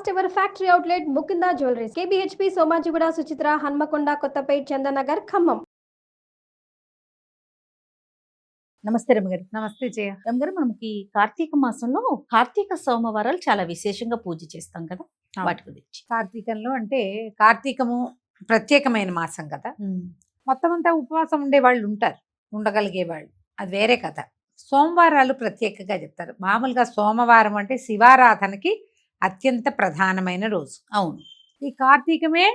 First ever factory outlet Mukunda jewelleries KBHP Somajiguda Suchitra Hanamkonda Kothapet Chandanagar Khammam. నమస్తే రమగారు. నమస్తే జయ. రమగారు, మనకి కార్తీక మాసంలో కార్తీక సోమవారాలు చాలా విశేషంగా పూజ చేస్తాం కదా, వాటి గురించి. కార్తీకంలో అంటే కార్తీకము ప్రత్యేకమైన మాసం కదా, మొత్తం అంతా ఉపవాసం ఉండే వాళ్ళు ఉంటారు, ఉండగలిగే వాళ్ళు, అది వేరే కథ. సోమవారాలు ప్రత్యేకంగా చెప్తారు. మామూలుగా సోమవారం అంటే శివారాధనకి అత్యంత ప్రధానమైన రోజు. అవును, ఈ కార్తీకమే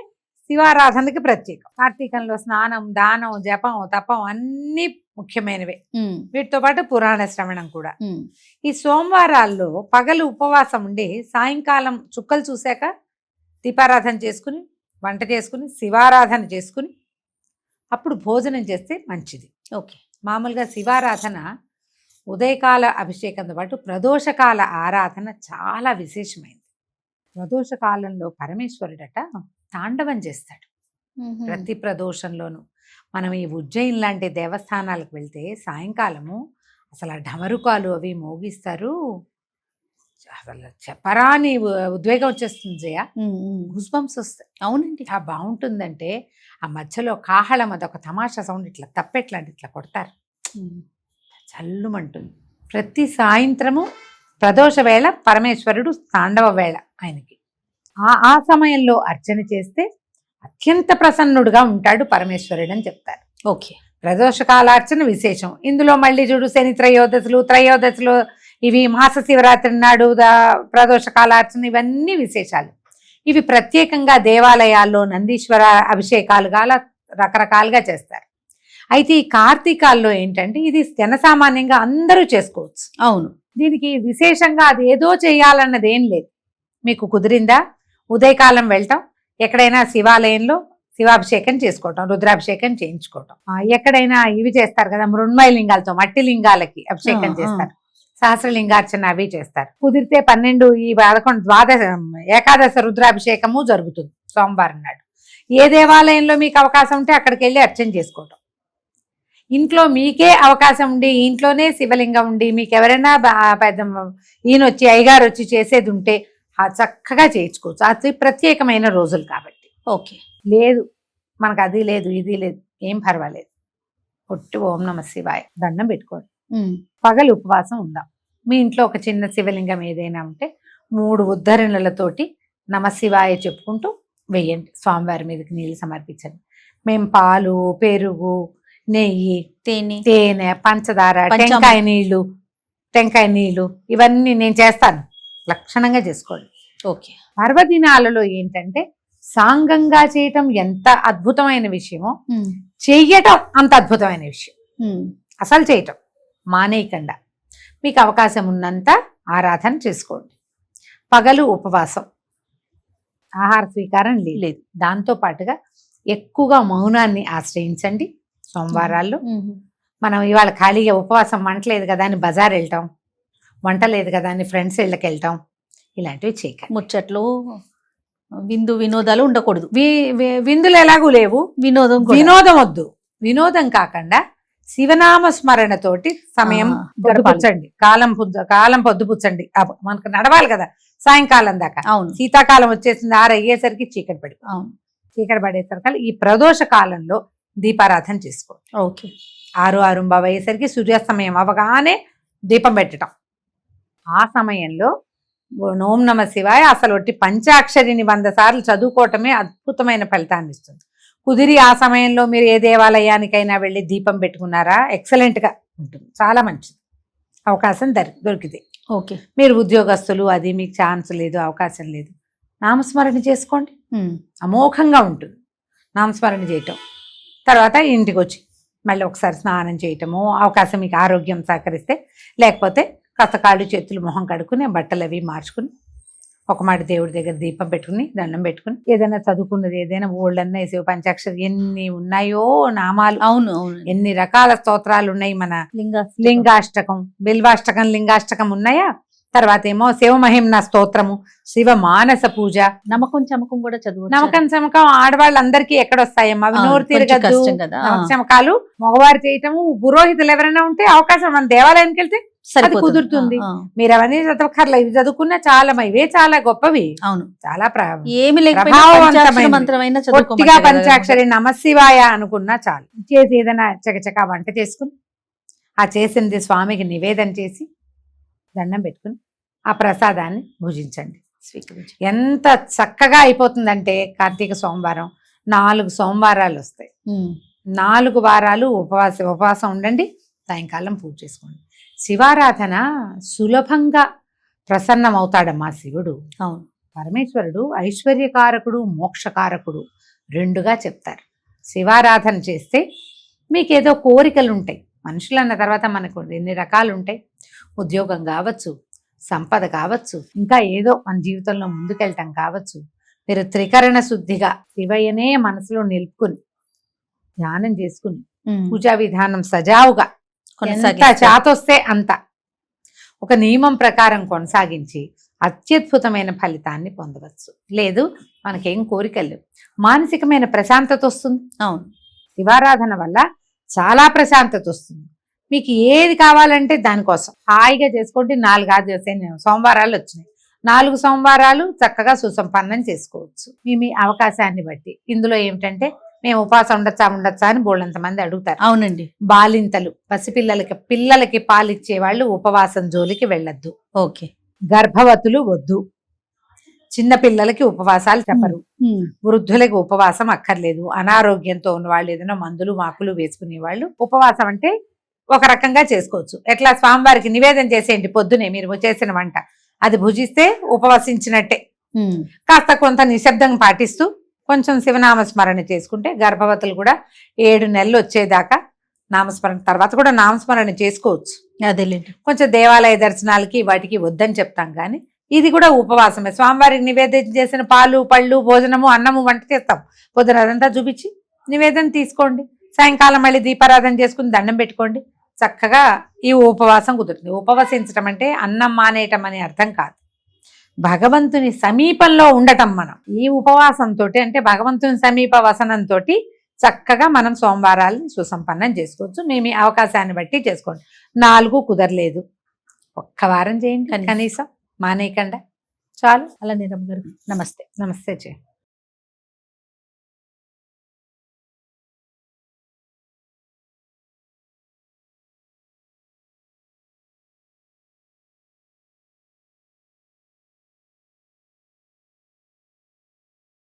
శివారాధనకి ప్రత్యేకం. కార్తీకంలో స్నానం, దానం, జపం, తపం అన్ని ముఖ్యమైనవే. వీటితో పాటు పురాణ శ్రవణం కూడా. ఈ సోమవారాల్లో పగలు ఉపవాసం ఉండి సాయంకాలం చుక్కలు చూశాక దీపారాధన చేసుకుని, వంట చేసుకుని, శివారాధన చేసుకుని అప్పుడు భోజనం చేస్తే మంచిది. ఓకే. మామూలుగా శివారాధన ఉదయకాల అభిషేకంతో పాటు ప్రదోషకాల ఆరాధన చాలా విశేషమైంది. ప్రదోషకాలంలో పరమేశ్వరుడట తాండవం చేస్తాడు ప్రతి ప్రదోషంలోనూ. మనం ఈ ఉజ్జయిన్ లాంటి దేవస్థానాలకు వెళ్తే సాయంకాలము అసలు ఆ ఢమరుకాలు అవి మోగిస్తారు. అసలు చెప్పరాని ఉద్వేగం వచ్చేస్తుంది జయ, గుస్బంప్స్ వస్తాయి. అవునండి, ఆ బాగుంటుందంటే ఆ మధ్యలో కాహళం అదొక తమాషా సౌండ్, ఇట్లా తప్పెట్లాంటి ఇట్లా కొడతారు, చల్లుమంటుంది. ప్రతి సాయంత్రము ప్రదోష వేళ పరమేశ్వరుడు తాండవ వేళ ఆయనకి. ఆ సమయంలో అర్చన చేస్తే అత్యంత ప్రసన్నుడుగా ఉంటాడు పరమేశ్వరుడు అని చెప్తారు. ఓకే. ప్రదోషకాలార్చన విశేషం. ఇందులో మళ్ళీ చూడు శని త్రయోదశులు ఇవి మాస శివరాత్రి నాడు ప్రదోషకాలార్చన, ఇవన్నీ విశేషాలు. ఇవి ప్రత్యేకంగా దేవాలయాల్లో నందీశ్వర అభిషేకాలుగా రకరకాలుగా చేస్తారు. అయితే ఈ కార్తీకాల్లో ఏంటంటే ఇది జనసామాన్యంగా అందరూ చేసుకోవచ్చు. అవును, దీనికి విశేషంగా అది ఏదో చేయాలన్నది ఏం లేదు. మీకు కుదిరిందా ఉదయకాలం వెళ్ళటం, ఎక్కడైనా శివాలయంలో శివాభిషేకం చేసుకోవటం, రుద్రాభిషేకం చేయించుకోవటం, ఎక్కడైనా ఇవి చేస్తారు కదా మృణ్మయ లింగాలతో మట్టి లింగాలకి అభిషేకం చేస్తారు, సహస్రలింగార్చన అవి చేస్తారు. కుదిరితే 12 ఈ 11 ద్వాదశ ఏకాదశ రుద్రాభిషేకము జరుగుతుంది సోమవారం నాడు. ఏ దేవాలయంలో మీకు అవకాశం ఉంటే అక్కడికి వెళ్ళి అర్చన చేసుకోవటం. ఇంట్లో మీకే అవకాశం ఉండి ఇంట్లోనే శివలింగం ఉండి మీకు ఎవరైనా పెద్ద ఈయన వచ్చి అయ్యగారు వచ్చి చేసేది ఉంటే చక్కగా చేయించుకోవచ్చు. అది ప్రత్యేకమైన రోజులు కాబట్టి. ఓకే. లేదు మనకు అది లేదు ఇది లేదు, ఏం పర్వాలేదు, ఒట్టి ఓం నమ శివాయ దండం పెట్టుకోండి. పగలు ఉపవాసం ఉందాం. మీ ఇంట్లో ఒక చిన్న శివలింగం ఏదైనా ఉంటే 3 ఉద్ధరణలతోటి నమ శివాయ చెప్పుకుంటూ వేయండి. స్వామివారి మీదకి నీళ్ళు సమర్పించండి. మేము పాలు, పెరుగు, నెయ్యి, తేనె, పంచదార, టెంకాయ నీళ్లు ఇవన్నీ నేను చేస్తాను. లక్షణంగా చేసుకోండి. ఓకే. పర్వదినాలలో ఏంటంటే సాంగంగా చేయటం ఎంత అద్భుతమైన విషయమో చెయ్యటం అంత అద్భుతమైన విషయం. అసలు చేయటం మానేయకుండా మీకు అవకాశం ఉన్నంత ఆరాధన చేసుకోండి. పగలు ఉపవాసం, ఆహార స్వీకారం లేదు. దాంతో పాటుగా ఎక్కువగా మౌనాన్ని ఆశ్రయించండి. సోమవారాల్లో మనం ఇవాళ ఖాళీగా ఉపవాసం వంటలేదు కదా అని బజార్ వెళ్ళటం, వంట లేదు కదా అని ఫ్రెండ్స్ ఇళ్ళకి వెళ్ళటం, ఇలాంటివి చేయకండి. ముచ్చట్లు, వినోదాలు ఉండకూడదు. విందులు ఎలాగూ లేవు, వినోదం వద్దు. వినోదం కాకుండా శివనామ స్మరణతోటి సమయం గడపండి. కాలం పొద్దుపుచ్చండి. మనకు నడవాలి కదా సాయంకాలం దాకా. అవును, శీతాకాలం వచ్చేసింది, 6 అయ్యేసరికి చీకటి పడి, చీకటి పడేసరికి ఈ ప్రదోష కాలంలో దీపారాధన చేసుకోండి. ఓకే. 6:30 అయ్యేసరికి సూర్యాస్తమయం అవగానే దీపం పెట్టడం. ఆ సమయంలో ఓం నమ శివాయ అసలు ఒట్టి పంచాక్షరిని 100 సార్లు చదువుకోవటమే అద్భుతమైన ఫలితాన్ని ఇస్తుంది. కుదిరి ఆ సమయంలో మీరు ఏ దేవాలయానికైనా వెళ్ళి దీపం పెట్టుకున్నారా ఎక్సలెంట్గా ఉంటుంది, చాలా మంచిది. అవకాశం దొరికితే. ఓకే. మీరు ఉద్యోగస్తులు, అది మీకు ఛాన్స్ లేదు, అవకాశం లేదు, నామస్మరణ చేసుకోండి. అమోఘంగా ఉంటుంది నామస్మరణ చేయటం. తర్వాత ఇంటికి వచ్చి మళ్ళీ ఒకసారి స్నానం చేయటము, అవకాశం మీకు ఆరోగ్యం సహకరిస్తే, లేకపోతే కాస్త కాళ్ళు చేతులు మొహం కడుక్కుని బట్టలు అవి మార్చుకుని ఒక మాట దేవుడి దగ్గర దీపం పెట్టుకుని దండం పెట్టుకుని ఏదైనా చదువుకున్నది ఏదైనా ఓళ్ళన్నా శివ పంచాక్షరి ఎన్ని ఉన్నాయో నామాలు. అవును, ఎన్ని రకాల స్తోత్రాలు ఉన్నాయి. మన లింగాష్టకం, బిల్వాష్టకం, లింగాష్టకం ఉన్నాయా. తర్వాత ఏమో శివమహిమ్న స్తోత్రము, శివ మానస పూజ, నమ్మకం చమకం కూడా చదువు. నమ్మకం చమకం ఆడవాళ్ళందరికీ ఎక్కడొస్తాయమ్మా, అవి నోరు తిరగద్దు. చమకాలు మగవారు చేయటము, పురోహితులు ఎవరైనా ఉంటే అవకాశం, మన దేవాలయానికి వెళ్తే సరిపోతుంది. కుదురుతుంది. ఆ, మీరు అవన్నీ చదవక్కర్లా, ఇవి చదువుకున్నా చాలా ఇవే చాలా గొప్పవి, అవును. చాలా ఏమి లేకపోయినా ప్రభావవంతమైన పంచాక్షరి మంత్రమైన పొట్టిగా చదువుకోమంటారు కదా. పంచాక్షరి నమశివాయ అనుకున్నా చాలు. చేసి ఏదైనా చకచకా వంట చేసుకుని ఆ చేసింది స్వామికి నివేదన చేసి దండం పెట్టుకుని ఆ ప్రసాదాన్ని భుజించండి. స్వీకరించు. ఎంత చక్కగా అయిపోతుందంటే కార్తీక సోమవారం 4 సోమవారాలు వస్తాయి. 4 వారాలు ఉపవాసం ఉండండి, సాయంకాలం పూజ చేసుకోండి. శివారాధన సులభంగా ప్రసన్నమవుతాడమ్మా శివుడు. అవును. పరమేశ్వరుడు ఐశ్వర్యకారకుడు మోక్షకారకుడు రెండుగా చెప్తారు. శివారాధన చేస్తే మీకేదో కోరికలు ఉంటాయి. మనుషులు అన్న తర్వాత మనకు ఎన్ని రకాలు ఉంటాయి. ఉద్యోగం కావచ్చు, సంపద కావచ్చు, ఇంకా ఏదో మన జీవితంలో ముందుకెళ్ళటం కావచ్చు. మీరు త్రికరణ శుద్ధిగా శివయ్యనే మనసులో నిలుపుకుని ధ్యానం చేసుకుని పూజా విధానం సజావుగా ఎంత చాతొస్తే అంత ఒక నియమం ప్రకారం కొనసాగించి అత్యద్భుతమైన ఫలితాన్ని పొందవచ్చు. లేదు మనకేం కోరికలు లేవు, మానసికమైన ప్రశాంతత వస్తుంది. అవును. శివారాధన వల్ల చాలా ప్రశాంతత వస్తుంది. మీకు ఏది కావాలంటే దానికోసం హాయిగా చేసుకోండి. 4 సోమవారాలు వచ్చినాయి, 4 సోమవారాలు చక్కగా సుసంపన్నం చేసుకోవచ్చు మీ అవకాశాన్ని బట్టి. ఇందులో ఏమిటంటే మేము ఉపవాసం ఉండొచ్చా అని బోళ్ళంత మంది అడుగుతారు. అవునండి. బాలింతలు, పిల్లలకి పాలిచ్చే వాళ్ళు ఉపవాసం జోలికి వెళ్ళొద్దు. ఓకే. గర్భవతులు వద్దు, చిన్న పిల్లలకి ఉపవాసాలు చెప్పరు, వృద్ధులకి ఉపవాసం అక్కర్లేదు, అనారోగ్యంతో ఉన్న వాళ్ళు ఏదైనా మందులు మాకులు వేసుకునే వాళ్ళు ఉపవాసం అంటే ఒక రకంగా చేసుకోవచ్చు. ఎట్లా స్వామివారికి నివేదన చేసేయండి పొద్దునే మీరు చేసిన వంట, అది భుజిస్తే ఉపవసించినట్టే. కాస్త కొంత నిశ్శబ్దం పాటిస్తూ కొంచెం శివనామస్మరణ చేసుకుంటే గర్భవతులు కూడా 7 నెలలు వచ్చేదాకా నామస్మరణ తర్వాత కూడా నామస్మరణ చేసుకోవచ్చు. అదేలేండి. కొంచెం దేవాలయ దర్శనాలకి వాటికి వద్దని చెప్తాం, కానీ ఇది కూడా ఉపవాసమే. స్వామివారికి నివేదన చేసిన పాలు పళ్ళు భోజనము అన్నము వంట చేస్తాం, పొద్దున అదంతా చూపించి నివేదన తీసుకోండి. సాయంకాలం మళ్ళీ దీపారాధన చేసుకుని దండం పెట్టుకోండి. చక్కగా ఈ ఉపవాసం కుదురుతుంది. ఉపవసించటం అంటే అన్నం మానేయటం అనే అర్థం కాదు, భగవంతుని సమీపంలో ఉండటం. మనం ఈ ఉపవాసంతో అంటే భగవంతుని సమీప వసనంతో చక్కగా మనం సోమవారాలను సుసంపన్నం చేసుకోవచ్చు. మీ అవకాశాన్ని బట్టి చేసుకోండి. 4 కుదరలేదు, 1 వారం చేయండి కనీసం, మానేయకుండా చాలు. అలా నీరమ్మ గారు నమస్తే. నమస్తే చేయండి.